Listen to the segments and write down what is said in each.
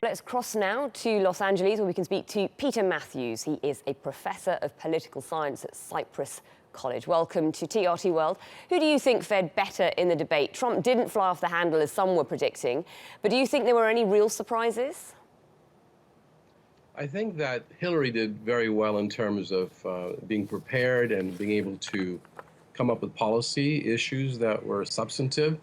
Let's cross now to Los Angeles, where we can speak to Peter Matthews. He is a professor of political science at Cypress College. Welcome to TRT World. Who do you think fared better in the debate? Trump didn't fly off the handle, as some were predicting, but do you think there were any real surprises? I think that Hillary did very well in terms of being prepared and being able to come up with policy issues that were substantive,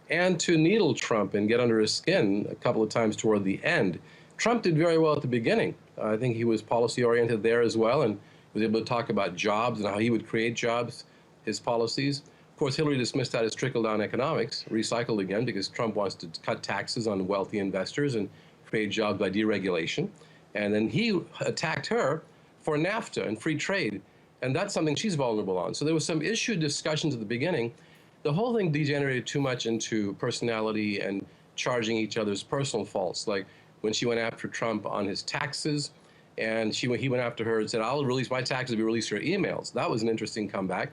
and to needle Trump and get under his skin a couple of times toward the end. Trump did very well at the beginning. I think he was policy-oriented there as well and was able to talk about jobs and how he would create jobs, his policies. Of course, Hillary dismissed that as trickle-down economics, recycled again, because Trump wants to cut taxes on wealthy investors and create jobs by deregulation. And then he attacked her for NAFTA and free trade, and that's something she's vulnerable on. So there was some issue discussions at the beginning. The whole thing degenerated too much into personality and charging each other's personal faults, like when she went after Trump on his taxes, and he went after her and said, "I'll release my taxes if you release your emails." That was an interesting comeback.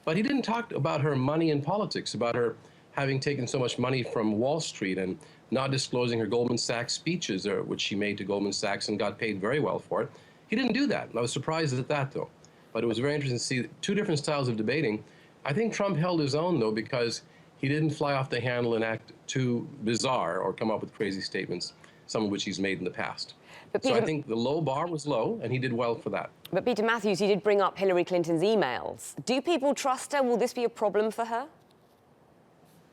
But he didn't talk about her money in politics, about her having taken so much money from Wall Street and not disclosing her Goldman Sachs speeches, which she made to Goldman Sachs and got paid very well for it. He didn't do that. I was surprised at that, though. But it was very interesting to see two different styles of debating. I think Trump held his own, though, because he didn't fly off the handle and act too bizarre or come up with crazy statements, some of which he's made in the past. So I think the low bar was low, and he did well for that. But Peter Matthews, you did bring up Hillary Clinton's emails. Do people trust her? Will this be a problem for her?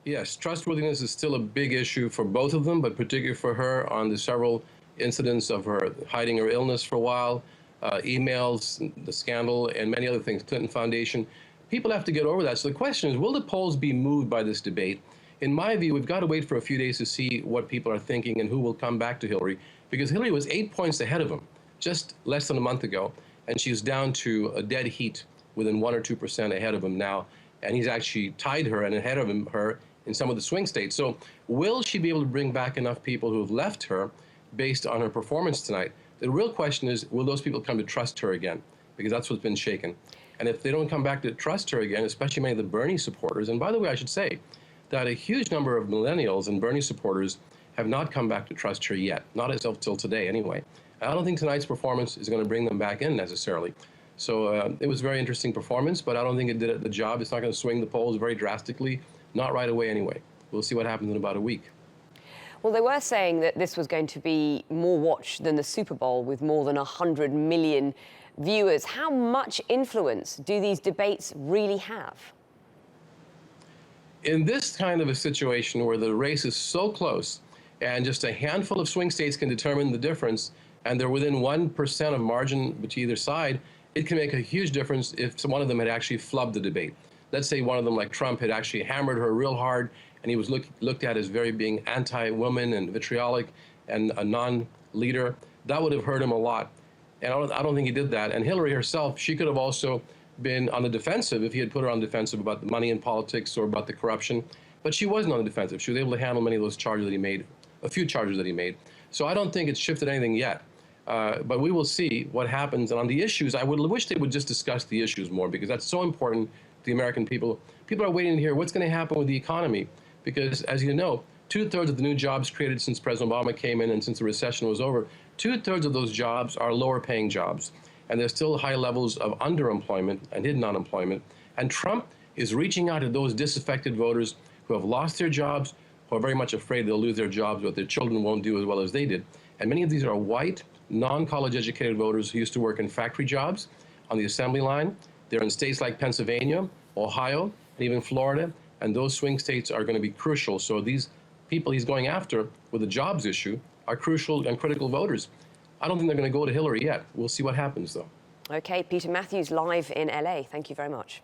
Yes, trustworthiness is still a big issue for both of them, but particularly for her on the several incidents of her hiding her illness for a while, emails, the scandal, and many other things, Clinton Foundation. People have to get over that. So the question is, will the polls be moved by this debate? In my view, we've got to wait for a few days to see what people are thinking and who will come back to Hillary, because Hillary was 8 points ahead of him just less than a month ago, and she's down to a dead heat within 1 or 2% ahead of him now, and he's actually tied her and ahead of her in some of the swing states. So will she be able to bring back enough people who have left her based on her performance tonight? The real question is, will those people come to trust her again? Because that's what's been shaken. And if they don't come back to trust her again, especially many of the Bernie supporters, and by the way, I should say that a huge number of millennials and Bernie supporters have not come back to trust her yet, not as of till today anyway. I don't think tonight's performance is going to bring them back in necessarily. So it was a very interesting performance, but I don't think it did the job. It's not going to swing the polls very drastically, not right away anyway. We'll see what happens in about a week. Well, they were saying that this was going to be more watched than the Super Bowl, with more than 100 million viewers. How much influence do these debates really have? In this kind of a situation where the race is so close and just a handful of swing states can determine the difference, and they're within 1% of margin between either side, it can make a huge difference if one of them had actually flubbed the debate. Let's say one of them, like Trump, had actually hammered her real hard, and he was looked at as very being anti-woman and vitriolic and a non-leader. That would have hurt him a lot. And I don't think he did that. And Hillary herself, she could have also been on the defensive if he had put her on the defensive about the money in politics or about the corruption. But she wasn't on the defensive. She was able to handle many of those charges that he made, a few charges that he made. So I don't think it's shifted anything yet. But we will see what happens. And on the issues, I would wish they would just discuss the issues more, because that's so important to the American people. People are waiting to hear what's going to happen with the economy. Because, as you know, 2/3 of the new jobs created since President Obama came in and since the recession was over, 2/3 of those jobs are lower paying jobs. And there's still high levels of underemployment and hidden unemployment. And Trump is reaching out to those disaffected voters who have lost their jobs, who are very much afraid they'll lose their jobs, but their children won't do as well as they did. And many of these are white, non-college educated voters who used to work in factory jobs on the assembly line. They're in states like Pennsylvania, Ohio, and even Florida. And those swing states are going to be crucial. So these people he's going after with the jobs issue are crucial and critical voters. I don't think they're going to go to Hillary yet. We'll see what happens, though. OK, Peter Matthews live in LA. Thank you very much.